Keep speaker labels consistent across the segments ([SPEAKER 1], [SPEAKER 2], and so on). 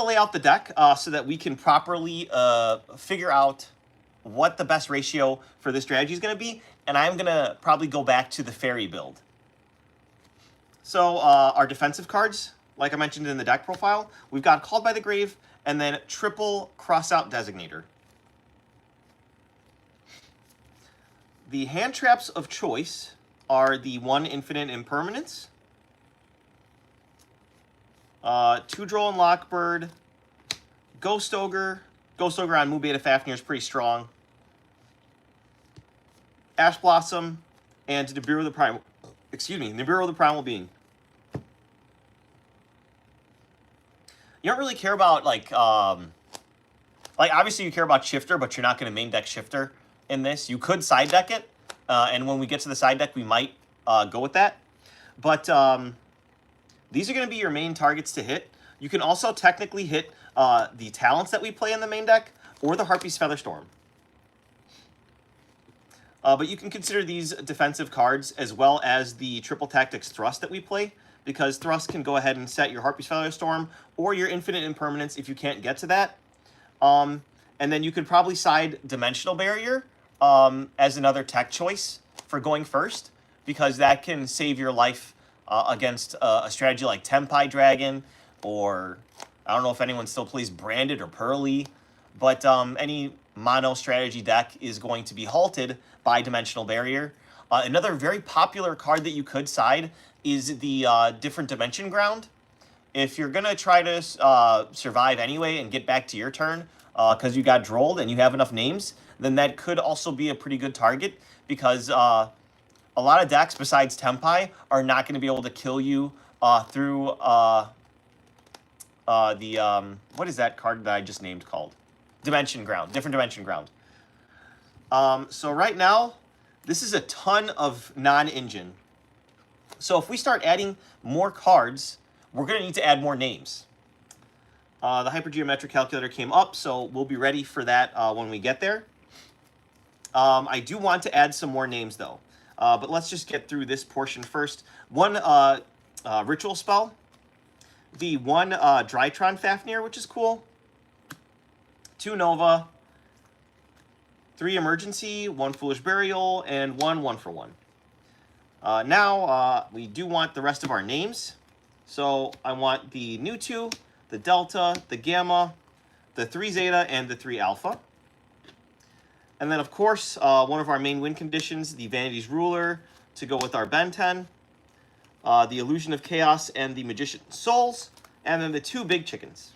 [SPEAKER 1] lay out the deck so that we can properly figure out what the best ratio for this strategy is going to be, and I'm going to probably go back to the fairy build. So our defensive cards, like I mentioned in the deck profile, we've got Called by the Grave and then triple Crossout Designator. The hand traps of choice are the 1 Infinite Impermanence, 2 Droll and Lockbird, Ghost Ogre. Ghost Ogre on Mu Beta Fafnir is pretty strong. Ash Blossom, and Nibiru the Primal. Excuse me, Nibiru the Primal Being. You don't really care about like obviously you care about Shifter, but you're not going to main deck Shifter in this. You could side deck it, and when we get to the side deck, we might go with that. But these are going to be your main targets to hit. You can also technically hit the talents that we play in the main deck, or the Harpy's Featherstorm. But you can consider these defensive cards as well as the Triple Tactics Thrust that we play, because Thrust can go ahead and set your Harpy's Featherstorm or your Infinite Impermanence if you can't get to that. And then you could probably side Dimensional Barrier as another tech choice for going first, because that can save your life against a strategy like Tempai Dragon, or I don't know if anyone still plays Branded or Pearly, but any mono strategy deck is going to be halted by Dimensional Barrier. Another very popular card that you could side is the Different Dimension Ground. If you're going to try to survive anyway and get back to your turn because you got drolled and you have enough names, then that could also be a pretty good target, because a lot of decks besides Tempai are not going to be able to kill you through what is that card that I just named called? Dimension Ground, Different Dimension Ground. So right now, this is a ton of non-engine. So if we start adding more cards, we're going to need to add more names. The hypergeometric calculator came up, so we'll be ready for that when we get there. I do want to add some more names, though. But let's just get through this portion first. One ritual spell. The 1 Drytron Fafnir, which is cool. 2 Nova. 3 Emergency, 1 Foolish Burial, and 1 1-for-1. Now, we do want the rest of our names. So I want the new 2, the Delta, the Gamma, the 3 Zeta, and the 3 Alpha. And then, of course, one of our main win conditions, the Vanity's Ruler, to go with our Ben 10, the Illusion of Chaos, and the Magician's Souls, and then the 2 Big Chickens.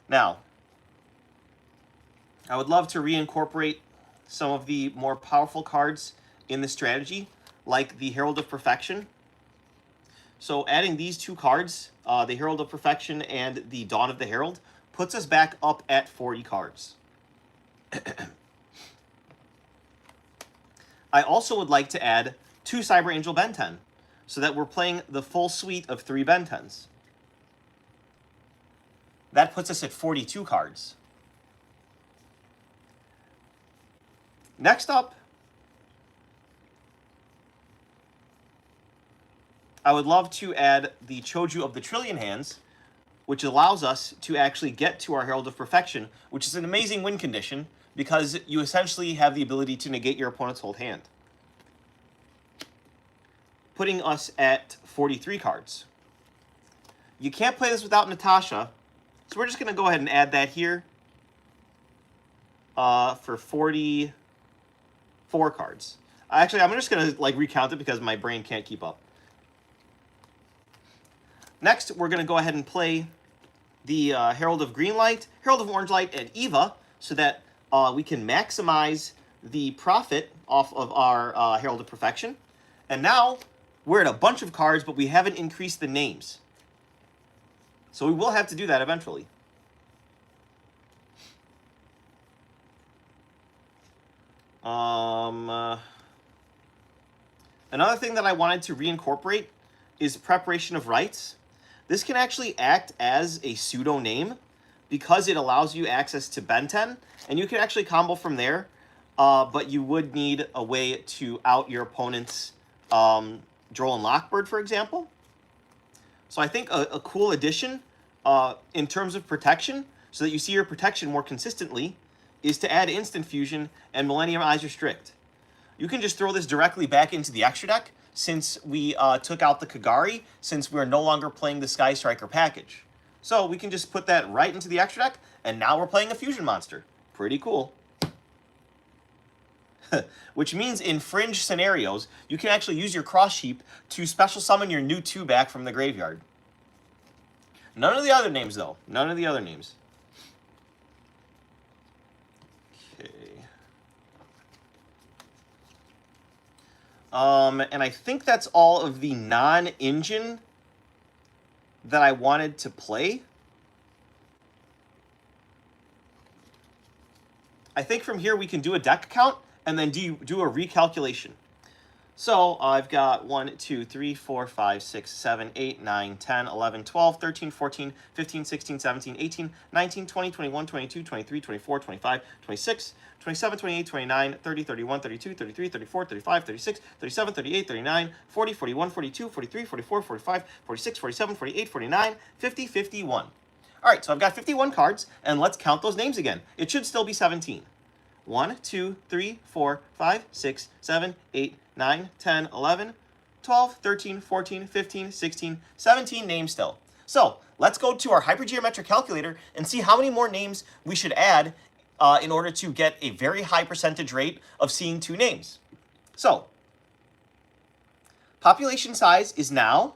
[SPEAKER 1] Now, I would love to reincorporate some of the more powerful cards in the strategy, like the Herald of Perfection. So adding these 2 cards, the Herald of Perfection and the Dawn of the Herald, puts us back up at 40 cards. I also would like to add 2 Cyber Angel Ben 10, so that we're playing the full suite of 3 Ben 10s. That puts us at 42 cards. Next up, I would love to add the Choju of the Trillion Hands, which allows us to actually get to our Herald of Perfection, which is an amazing win condition, because you essentially have the ability to negate your opponent's whole hand, putting us at 43 cards. You can't play this without Natasha, so we're just going to go ahead and add that here for 44 cards. Actually, I'm just going to recount it because my brain can't keep up. Next, we're going to go ahead and play the Herald of Green Light, Herald of Orange Light, and Eva, so that we can maximize the profit off of our Herald of Perfection. And now, we're at a bunch of cards, but we haven't increased the names. So we will have to do that eventually. Another thing that I wanted to reincorporate is Preparation of Rites. This can actually act as a pseudo name because it allows you access to Ben 10, and you can actually combo from there, but you would need a way to out your opponent's Droll and Lockbird, for example. So I think a cool addition in terms of protection, so that you see your protection more consistently, is to add Instant Fusion and Millennium Eyes Restrict. You can just throw this directly back into the extra deck since we took out the Kagari, since we're no longer playing the Sky Striker package. So we can just put that right into the extra deck, and now we're playing a Fusion monster. Pretty cool. Which means in fringe scenarios, you can actually use your Cross Sheep to special summon your new 2 back from the graveyard. None of the other names, though. None of the other names. Okay. And I think that's all of the non-engine that I wanted to play. I think from here we can do a deck count and then do a recalculation. So I've got 1, 2, 3, 4, 5, 6, 7, 8, 9, 10, 11, 12, 13, 14, 15, 16, 17, 18, 19, 20, 21, 22, 23, 24, 25, 26, 27, 28, 29, 30, 31, 32, 33, 34, 35, 36, 37, 38, 39, 40, 41, 42, 43, 44, 45, 46, 47, 48, 49, 50, 51. All right, so I've got 51 cards, and let's count those names again. It should still be 17. 1, 2, 3, 4, 5, 6, 7, 8, 9, 10, 11, 12, 13, 14, 15, 16, 17 names still. So let's go to our hypergeometric calculator and see how many more names we should add in order to get a very high percentage rate of seeing 2 names. So population size is now,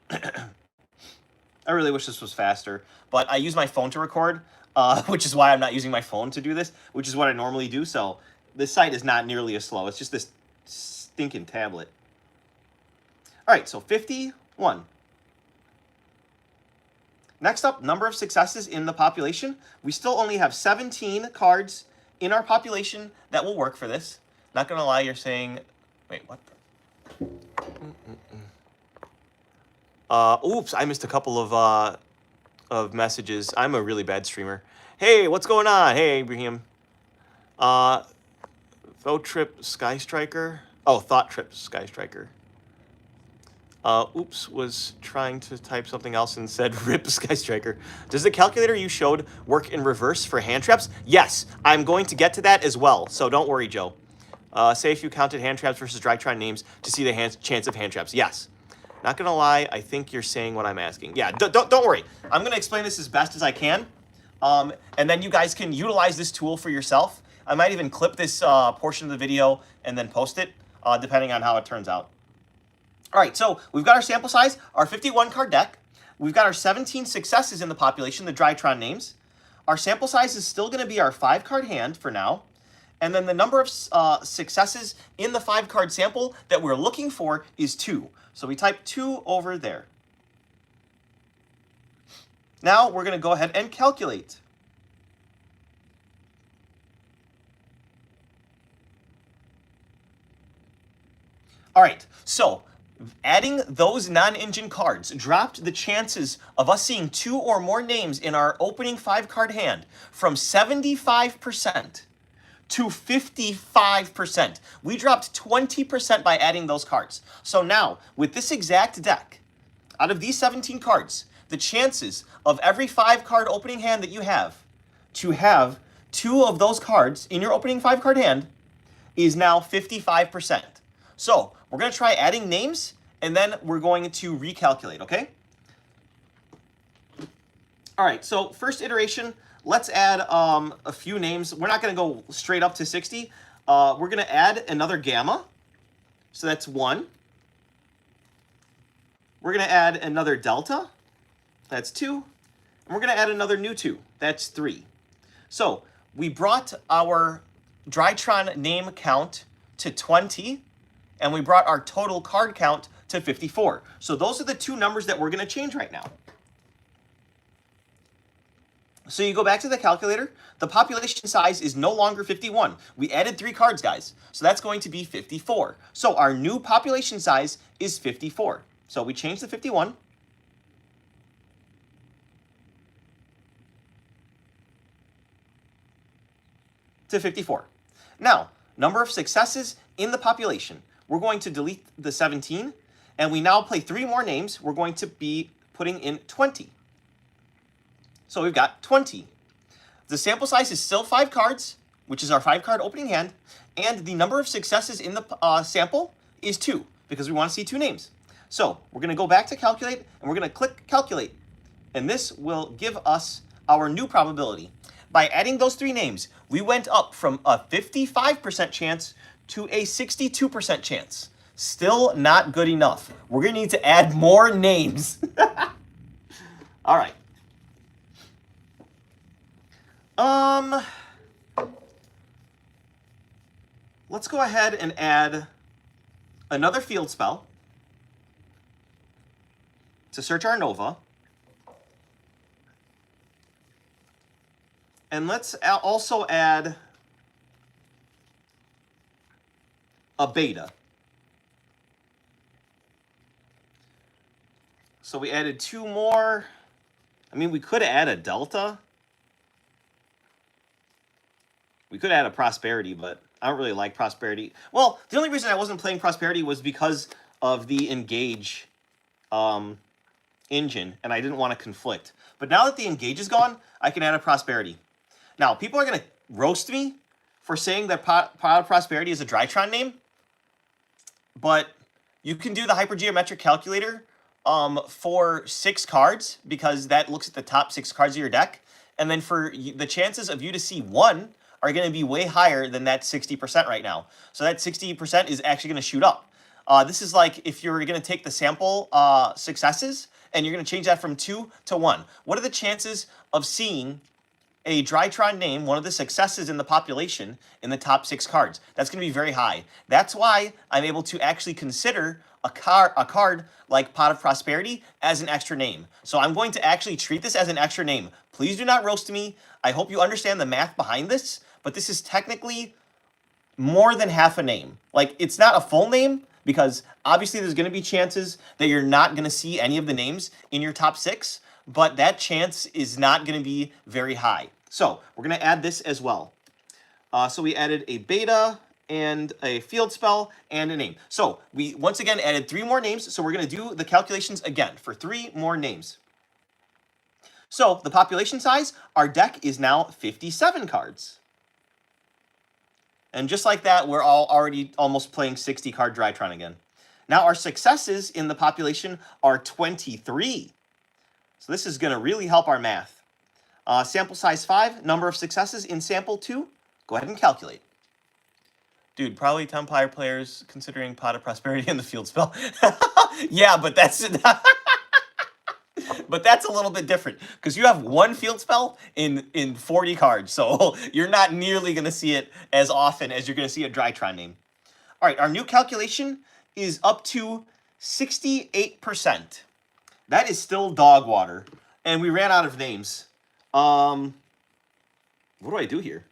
[SPEAKER 1] I really wish this was faster, but I use my phone to record, which is why I'm not using my phone to do this, which is what I normally do. So this site is not nearly as slow. It's just this stinking tablet. All right, so 51. Next up, number of successes in the population. We still only have 17 cards in our population that will work for this. Not gonna lie, you're saying, wait, what the? Oops, I missed a couple of messages. I'm a really bad streamer. Hey, what's going on? Hey, Abraham. Thought Trip Sky Striker. Oh, Thought Trip Sky Striker. Oops, was trying to type something else and said RIP Sky Striker. Does the calculator you showed work in reverse for hand traps? Yes, I'm going to get to that as well, so don't worry, Joe. Say if you counted hand traps versus Drytron names to see the chance of hand traps. Yes. Not gonna lie, I think you're saying what I'm asking. Yeah, don't worry. I'm gonna explain this as best as I can, and then you guys can utilize this tool for yourself. I might even clip this portion of the video and then post it, depending on how it turns out. All right, so we've got our sample size, our 51 card deck. We've got our 17 successes in the population, the Drytron names. Our sample size is still gonna be our 5 card hand for now. And then the number of successes in the 5 card sample that we're looking for is 2. So we type 2 over there. Now we're going to go ahead and calculate. All right, so adding those non-engine cards dropped the chances of us seeing 2 or more names in our opening 5 card hand from 75% to 55%. We dropped 20% by adding those cards. So now, with this exact deck, out of these 17 cards, the chances of every 5 card opening hand that you have to have 2 of those cards in your opening 5 card hand is now 55%. So we're gonna try adding names and then we're going to recalculate, okay? All right, so first iteration, let's add a few names. We're not going to go straight up to 60. We're going to add another gamma. So that's 1. We're going to add another delta. That's 2. And we're going to add another new 2. That's 3. So we brought our Drytron name count to 20. And we brought our total card count to 54. So those are the 2 numbers that we're going to change right now. So you go back to the calculator, the population size is no longer 51. We added 3 cards, guys. So that's going to be 54. So our new population size is 54. So we change the 51. To 54. Now, number of successes in the population. we're going to delete the 17, and we now play 3 more names. We're going to be putting in 20. So we've got 20. The sample size is still 5 cards, which is our 5-card opening hand, and the number of successes in the sample is 2, because we want to see 2 names. So we're going to go back to calculate, and we're going to click calculate, and this will give us our new probability. By adding those 3 names, we went up from a 55% chance to a 62% chance. Still not good enough. We're going to need to add more names. All right. Let's go ahead and add another field spell to search our Nova. And let's also add a beta. So we added 2 more. I mean, we could add a delta. We could add a prosperity, but I don't really like prosperity. Well, the only reason I wasn't playing prosperity was because of the engage engine, and I didn't want to conflict. But now that the engage is gone, I can add a prosperity. Now, people are going to roast me for saying that Pot of Prosperity is a Drytron name, but you can do the hypergeometric calculator for 6 cards, because that looks at the top 6 cards of your deck, and then for the chances of you to see 1 are going to be way higher than that 60% right now. So that 60% is actually going to shoot up. This is like if you're going to take the sample successes and you're going to change that from 2 to 1. What are the chances of seeing a Drytron name, one of the successes in the population, in the top 6 cards? That's going to be very high. That's why I'm able to actually consider a card like Pot of Prosperity as an extra name. So I'm going to actually treat this as an extra name. Please do not roast me. I hope you understand the math behind this, but this is technically more than half a name. Like, it's not a full name, because obviously there's going to be chances that you're not going to see any of the names in your top 6, but that chance is not going to be very high. So we're going to add this as well. So we added a beta and a field spell and a name. So we once again added 3 more names. So we're going to do the calculations again for 3 more names. So the population size, our deck is now 57 cards. And just like that, we're already almost playing 60-card Drytron again. Now our successes in the population are 23. So this is going to really help our math. Sample size 5, number of successes in sample 2. Go ahead and calculate. Dude, probably Empire players considering Pot of Prosperity in the field spell. Yeah, but that's but that's a little bit different, because you have 1 field spell in 40 cards, so you're not nearly going to see it as often as you're going to see a Drytron name. All right, our new calculation is up to 68%. That is still dog water, and we ran out of names. What do I do here?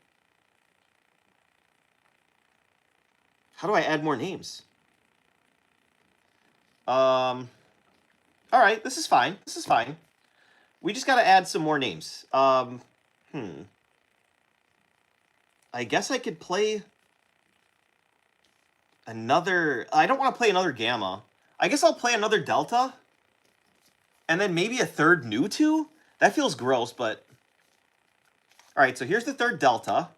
[SPEAKER 1] How do I add more names? All right, this is fine. This is fine. We just got to add some more names. I guess I could play another... I don't want to play another Gamma. I guess I'll play another Delta. And then maybe a third New-2? That feels gross, but... All right, so here's the third Delta.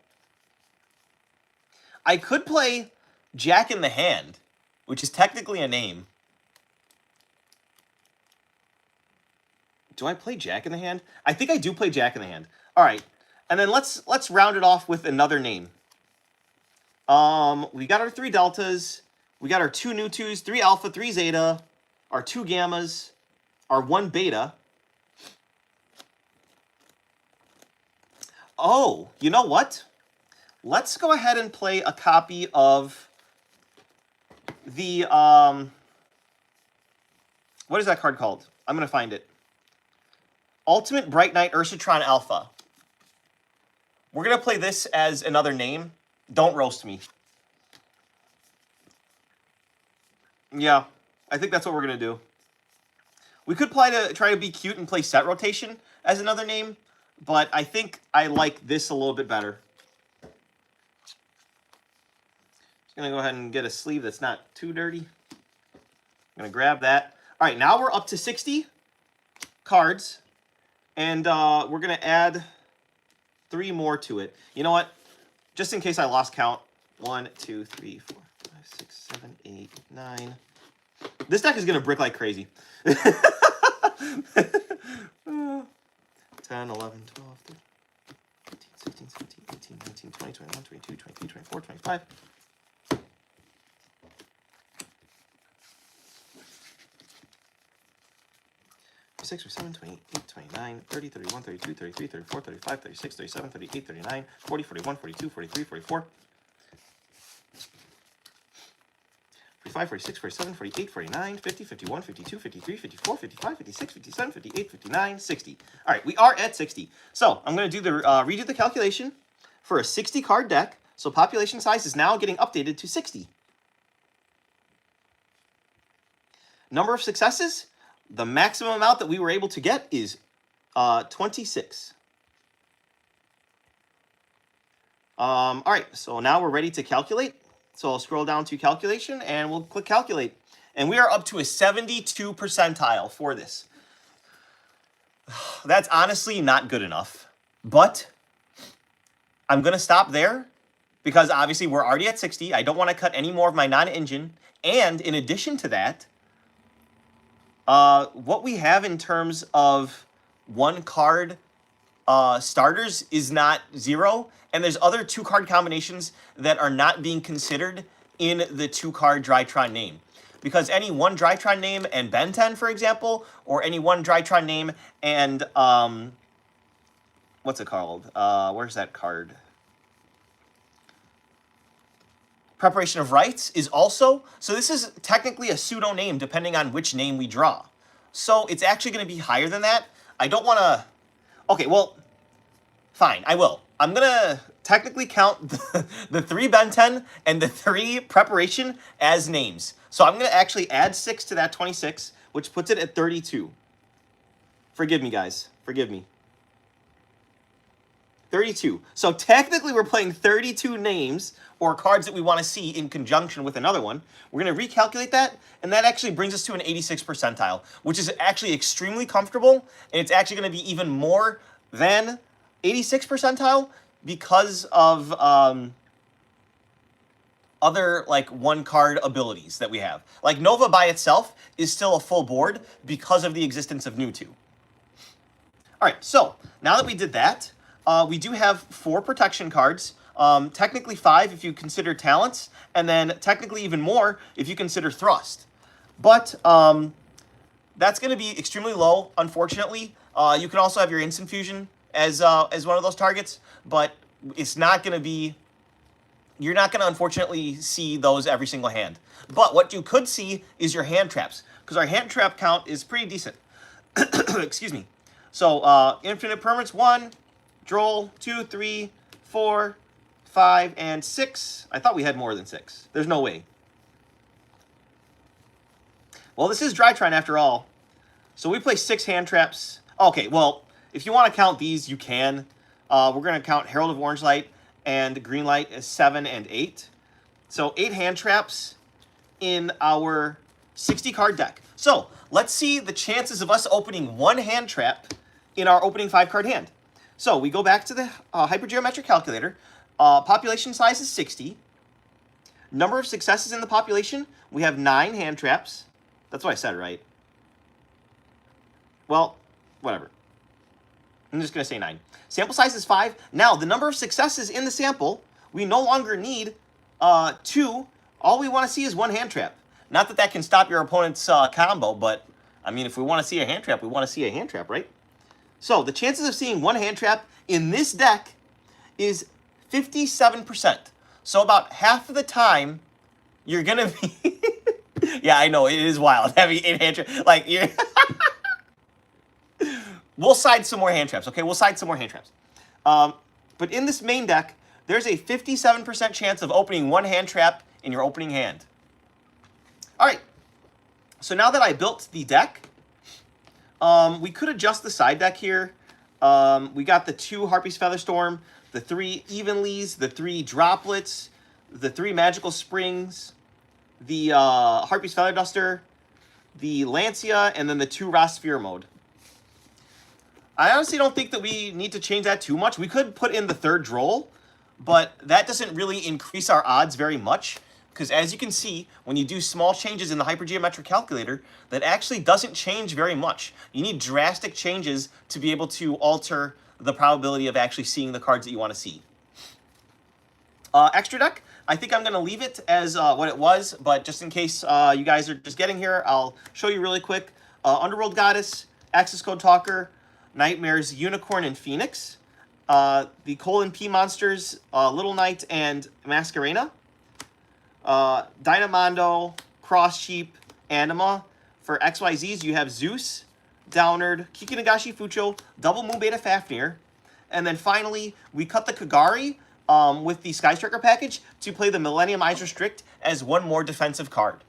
[SPEAKER 1] I could play Jack in the Hand, which is technically a name. Do I play Jack in the Hand? I think I do play Jack in the Hand. All right, and then let's round it off with another name. We got our 3 Deltas. We got our 2 New-2s, 3 Alpha, 3 Zeta, our 2 Gammas, our 1 Beta. Oh, you know what? Let's go ahead and play a copy of the, what is that card called? I'm going to find it. Ultimate Bright Knight Ursatron Alpha. We're going to play this as another name. Don't roast me. Yeah, I think that's what we're going to do. We could try to be cute and play Set Rotation as another name, but I think I like this a little bit better. Just Gonna go ahead and get a sleeve that's not too dirty. I'm gonna grab that. All right, now we're up to 60 cards, and we're gonna add 3 more to it. You know what? Just in case I lost count, 1, 2, 3, 4, 5, 6, 7, 8, 9. This deck is gonna brick like crazy. 10, 11, 12, 13, 15, 16, 17, 18, 19, 20, 21, 22, 23, 24, 25. 6 or 7, 28, 29, 30, 31, 32, 33, 34, 35, 36, 37, 38, 39, 40, 41, 42, 43, 44, 45, 46, 47, 48, 49, 50, 51, 52, 53, 54, 55, 56, 57, 58, 59, 60. All right, we are at 60. So I'm going to do the redo the calculation for a 60 card deck. So population size is now getting updated to 60. Number of successes, the maximum amount that we were able to get is 26. All right, so now we're ready to calculate. So I'll scroll down to calculation and we'll click calculate. And we are up to a 72 percentile for this. That's honestly not good enough, but I'm going to stop there because obviously we're already at 60. I don't want to cut any more of my non-engine. And in addition to that, what we have in terms of 1 card starters is not 0, and there's other 2 card combinations that are not being considered in the 2 card Drytron name. Because any 1 Drytron name and Ben 10, for example, or any 1 Drytron name and, what's it called? Where's that card? Preparation of Rites is also, so this is technically a pseudo name depending on which name we draw. So it's actually going to be higher than that. I don't want to, okay, well, fine, I will. I'm going to technically count the 3 Ben 10 and the 3 Preparation as names. So I'm going to actually add 6 to that 26, which puts it at 32. Forgive me, guys. Forgive me. 32. So technically we're playing 32 names or cards that we want to see in conjunction with another one. We're going to recalculate that, and that actually brings us to an 86 percentile, which is actually extremely comfortable, and it's actually going to be even more than 86 percentile because of other like 1 card abilities that we have. Like Nova by itself is still a full board because of the existence of New 2. All right, so now that we did that, we do have 4 protection cards. Technically 5 if you consider talents, and then technically even more if you consider thrust. But that's going to be extremely low, unfortunately. You can also have your instant fusion as one of those targets, but it's not going to be, you're not going to unfortunately see those every single hand. But what you could see is your hand traps, because our hand trap count is pretty decent. Excuse me. So infinite permanents 1, Droll 2, 3, 4, 5, and 6. I thought we had more than 6. There's no way. Well, this is Drytron after all. So we play 6 hand traps. Okay, well, if you want to count these, you can. We're going to count Herald of Orange Light and Green Light as 7 and 8. So 8 hand traps in our 60 card deck. So let's see the chances of us opening 1 hand trap in our opening 5 card hand. So we go back to the hypergeometric calculator. Population size is 60. Number of successes in the population, we have 9 hand traps. That's what I said, right? Well, whatever. I'm just going to say 9. Sample size is 5. Now, the number of successes in the sample, we no longer need 2. All we want to see is 1 hand trap. Not that that can stop your opponent's combo, but, I mean, if we want to see a hand trap, we want to see a hand trap, right? So, the chances of seeing 1 hand trap in this deck is 57%. So, about half of the time, you're going to be... Yeah, I know, it is wild having 8 hand traps. Like, you're... We'll side some more hand traps, okay? We'll side some more hand traps. But in this main deck, there's a 57% chance of opening 1 hand trap in your opening hand. All right. So now that I built the deck, we could adjust the side deck here. We got the 2 Harpy's Featherstorm, the 3 Evenlies, the 3 Droplets, the 3 Magical Springs, the Harpy's Feather Duster, the Lancia, and then the 2 Rosphere mode. I honestly don't think that we need to change that too much. We could put in the 3rd Droll, but that doesn't really increase our odds very much, because as you can see, when you do small changes in the hypergeometric calculator, that actually doesn't change very much. You need drastic changes to be able to alter the probability of actually seeing the cards that you want to see. Extra deck, I think I'm going to leave it as what it was, but just in case you guys are just getting here, I'll show you really quick. Underworld Goddess, Access Code Talker, Nightmares, Unicorn, and Phoenix. The Colon P monsters, Little Knight and Masquerena. Dynamondo, Cross Sheep, Anima. For XYZs, you have Zeus, Downard, Kikinagashi Fucho, Double Moon Beta Fafnir. And then finally, we cut the Kagari with the Sky Striker package to play the Millennium Eyes Restrict as one more defensive card.